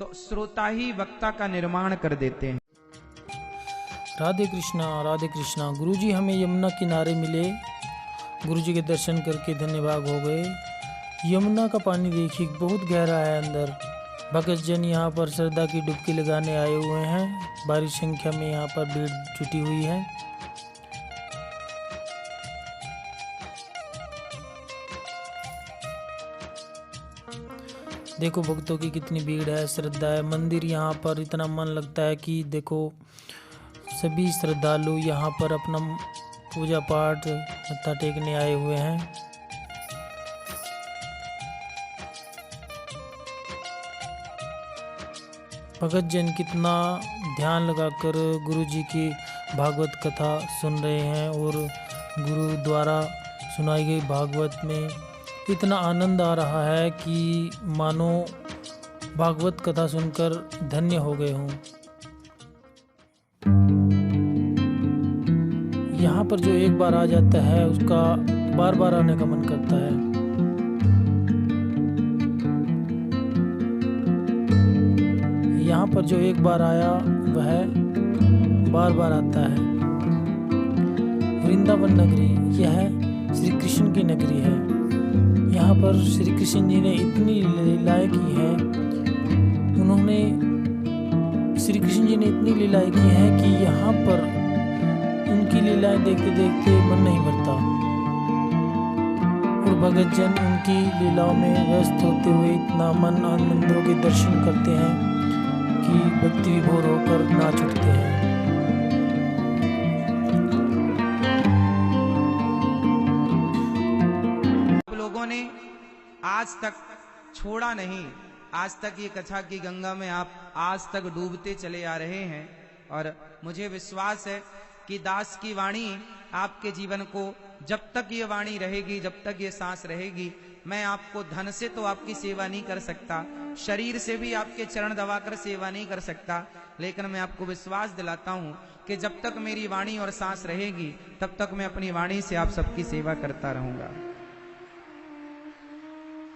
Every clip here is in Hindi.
तो श्रोता ही वक्ता का निर्माण कर देते हैं। राधे कृष्णा। गुरुजी हमें यमुना किनारे मिले, गुरुजी के दर्शन करके धन्यवाद हो गए। यमुना का पानी देखिए बहुत गहरा है अंदर। भगत जन यहाँ पर श्रद्धा की डुबकी लगाने आए हुए हैं। भारी संख्या में यहाँ पर भीड़ जुटी हुई है। देखो भक्तों की कितनी भीड़ है, श्रद्धा है। मंदिर यहाँ पर इतना मन लगता है कि देखो सभी श्रद्धालु यहाँ पर अपना पूजा पाठ मत्था टेकने आए हुए हैं। भगत जन कितना ध्यान लगाकर गुरु जी की भागवत कथा सुन रहे हैं और गुरु द्वारा सुनाई गई भागवत में इतना आनंद आ रहा है कि मानो भागवत कथा सुनकर धन्य हो गए हों। यहाँ पर जो एक बार आ जाता है उसका बार बार आने का मन करता है। यहाँ पर जो एक बार आया वह बार बार आता है। वृंदावन नगरी यह श्री कृष्ण की नगरी है। यहाँ पर श्री कृष्ण जी ने इतनी लीलाएं की हैं, श्री कृष्ण जी ने इतनी लीलाएं की हैं कि यहाँ पर उनकी लीलाएं देखते देखते मन नहीं भरता और भगत जन उनकी लीलाओं में व्यस्त होते हुए इतना मन मंदिरों के दर्शन करते हैं कि भक्ति विभोर होकर नाच उठते हैं। आप लोगों ने आज तक छोड़ा नहीं, आज तक ये कथा की गंगा में आप आज तक डूबते चले आ रहे हैं। और मुझे विश्वास है कि दास की वाणी आपके जीवन को, जब तक ये वाणी रहेगी, जब तक ये सांस रहेगी, मैं आपको धन से तो आपकी सेवा नहीं कर सकता, शरीर से भी आपके चरण दबाकर सेवा नहीं कर सकता, लेकिन मैं आपको विश्वास दिलाता हूं कि जब तक मेरी वाणी और सांस रहेगी तब तक मैं अपनी वाणी से आप सबकी सेवा करता रहूंगा।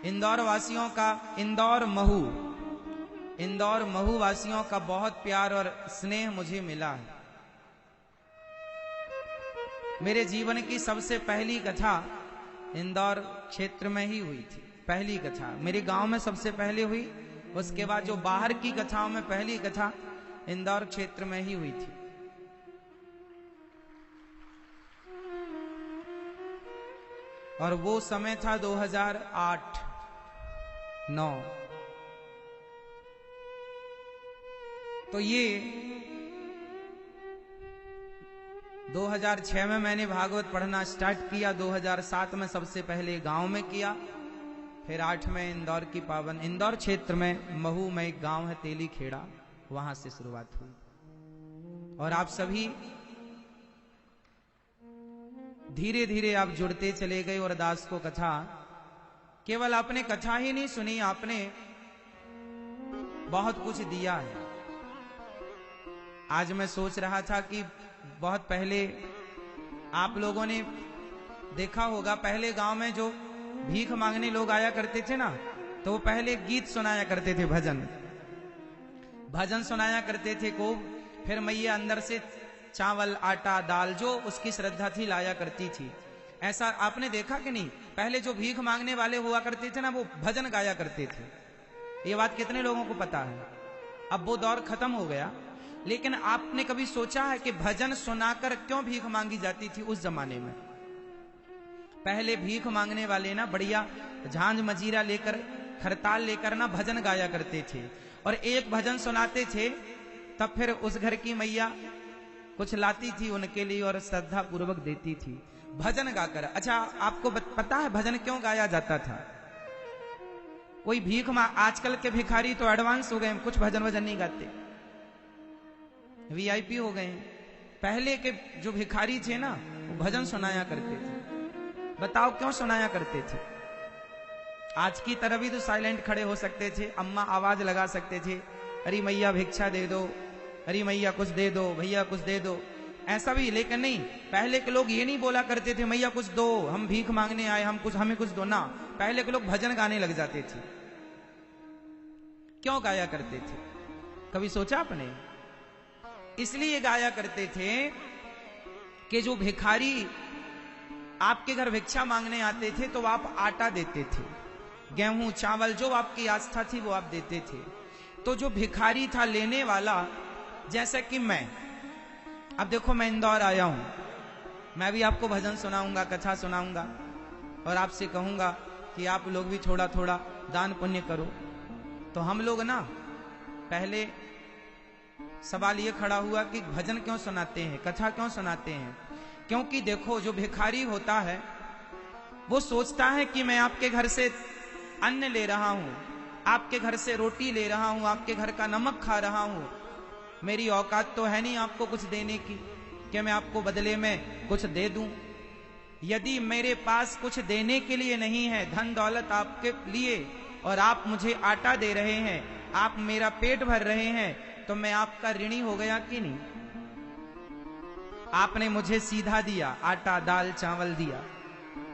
इंदौर वासियों का, इंदौर महू वासियों का बहुत प्यार और स्नेह मुझे मिला है। मेरे जीवन की सबसे पहली कथा इंदौर क्षेत्र में ही हुई थी। पहली कथा मेरे गांव में सबसे पहले हुई, उसके बाद जो बाहर की कथाओं में पहली कथा इंदौर क्षेत्र में ही हुई थी। और वो समय था 2008-9। तो ये 2006 में मैंने भागवत पढ़ना स्टार्ट किया, 2007 में सबसे पहले गांव में किया, फिर 8 में इंदौर की पावन इंदौर क्षेत्र में महू में एक गांव है तेली खेड़ा, वहां से शुरुआत हुई। और आप सभी धीरे धीरे आप जुड़ते चले गए और दास को कथा, केवल आपने कथा ही नहीं सुनी, आपने बहुत कुछ दिया है। आज मैं सोच रहा था कि बहुत पहले आप लोगों ने देखा होगा, पहले गांव में जो भीख मांगने लोग आया करते थे ना, तो वो पहले गीत सुनाया करते थे, भजन सुनाया करते थे को, फिर मैया अंदर से चावल आटा दाल जो उसकी श्रद्धा थी लाया करती थी। ऐसा आपने देखा कि नहीं? पहले जो भीख मांगने वाले हुआ करते थे ना, वो भजन गाया करते थे। ये बात कितने लोगों को पता है? अब वो दौर खत्म हो गया, लेकिन आपने कभी सोचा है कि भजन सुनाकर क्यों भीख मांगी जाती थी उस जमाने में? पहले भीख मांगने वाले ना बढ़िया झांझ मजीरा लेकर, खरताल लेकर ना भजन गाया करते थे, और एक भजन सुनाते थे, तब फिर उस घर की मैया कुछ लाती थी उनके लिए और श्रद्धा पूर्वक देती थी भजन गाकर। अच्छा, आपको पता है भजन क्यों गाया जाता था? कोई भीख आजकल के भिखारी तो एडवांस हो गए, कुछ भजन वजन नहीं गाते, वीआईपी हो गए। पहले के जो भिखारी थे ना, वो भजन सुनाया करते थे। बताओ क्यों सुनाया करते थे? आज की तरह भी तो साइलेंट खड़े हो सकते थे, अम्मा आवाज लगा सकते थे, अरे मैया भिक्षा दे दो, अरे मैया कुछ दे दो, भैया कुछ दे दो, ऐसा भी। लेकिन नहीं, पहले के लोग ये नहीं बोला करते थे मैया कुछ दो, हम भीख मांगने आए, हमें कुछ दो ना। पहले के लोग भजन गाने लग जाते थे। क्यों गाया करते थे? कभी सोचा आपने? इसलिए गाया करते थे कि जो भिखारी आपके घर भिक्षा मांगने आते थे तो आप आटा देते थे, गेहूं चावल जो आपकी आस्था थी वो आप देते थे। तो जो भिखारी था लेने वाला, जैसे कि मैं, अब देखो मैं इंदौर आया हूं, मैं भी आपको भजन सुनाऊंगा, कथा सुनाऊंगा और आपसे कहूंगा कि आप लोग भी थोड़ा थोड़ा दान पुण्य करो। तो हम लोग ना, पहले सवाल ये खड़ा हुआ कि भजन क्यों सुनाते हैं, कथा क्यों सुनाते हैं? क्योंकि देखो जो भिखारी होता है वो सोचता है कि मैं आपके घर से अन्न ले रहा हूं, आपके घर से रोटी ले रहा हूं, आपके घर का नमक खा रहा हूं, मेरी औकात तो है नहीं आपको कुछ देने की कि मैं आपको बदले में कुछ दे दूं। यदि मेरे पास कुछ देने के लिए नहीं है, धन दौलत आपके लिए, और आप मुझे आटा दे रहे हैं, आप मेरा पेट भर रहे हैं, तो मैं आपका ऋणी हो गया कि नहीं? आपने मुझे सीधा दिया, आटा दाल चावल दिया,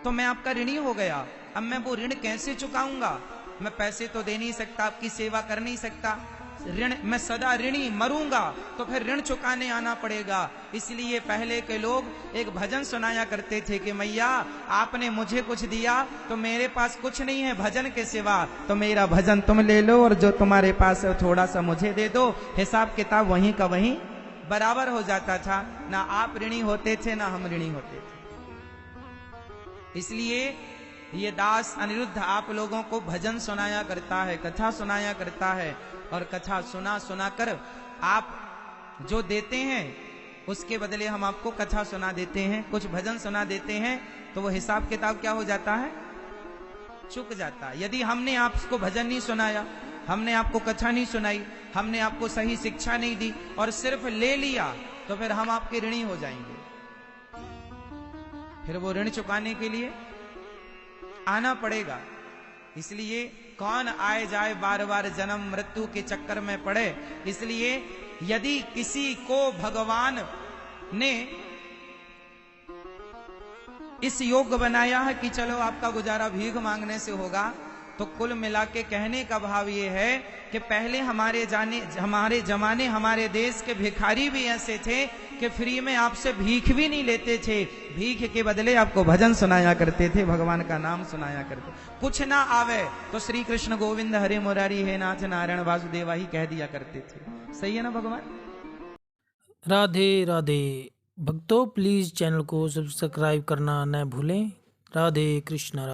तो मैं आपका ऋणी हो गया। अब मैं वो ऋण कैसे चुकाऊंगा? मैं पैसे तो दे नहीं सकता, आपकी सेवा कर नहीं सकता, ऋण, मैं सदा ऋणी मरूंगा, तो फिर ऋण चुकाने आना पड़ेगा। इसलिए पहले के लोग एक भजन सुनाया करते थे कि मैया आपने मुझे कुछ दिया तो मेरे पास कुछ नहीं है भजन के सिवा, तो मेरा भजन तुम ले लो और जो तुम्हारे पास है थोड़ा सा मुझे दे दो। हिसाब किताब वहीं का वहीं बराबर हो जाता था, ना आप ऋणी होते थे ना हम ऋणी होते थे। इसलिए ये दास अनिरुद्ध आप लोगों को भजन सुनाया करता है, कथा सुनाया करता है, और कथा सुना सुनाकर आप जो देते हैं उसके बदले हम आपको कथा सुना देते हैं, कुछ भजन सुना देते हैं, तो वो हिसाब किताब क्या हो जाता है? चुक जाता है। यदि हमने आपको भजन नहीं सुनाया, हमने आपको कथा नहीं सुनाई, हमने आपको सही शिक्षा नहीं दी और सिर्फ ले लिया, तो फिर हम आपके ऋणी हो जाएंगे। फिर वो ऋण चुकाने के लिए आना पड़ेगा। इसलिए कौन आए जाए बार बार जन्म मृत्यु के चक्कर में पड़े। इसलिए यदि किसी को भगवान ने इस योग्य बनाया है कि चलो आपका गुजारा भीख मांगने से होगा, तो कुल मिला के कहने का भाव ये है कि पहले हमारे जमाने हमारे देश के भिखारी भी ऐसे थे कि फ्री में आपसे भीख भी नहीं लेते थे, भीख के बदले आपको भजन सुनाया करते थे, भगवान का नाम सुनाया करते। कुछ ना आवे तो श्री कृष्ण गोविंद हरे मुरारी हे नाथ नारायण वासुदेवा ही कह दिया करते थे। सही है ना भगवान? राधे राधे। भक्तों प्लीज़ चैनल को सब्सक्राइब करना न भूलें। राधे कृष्ण।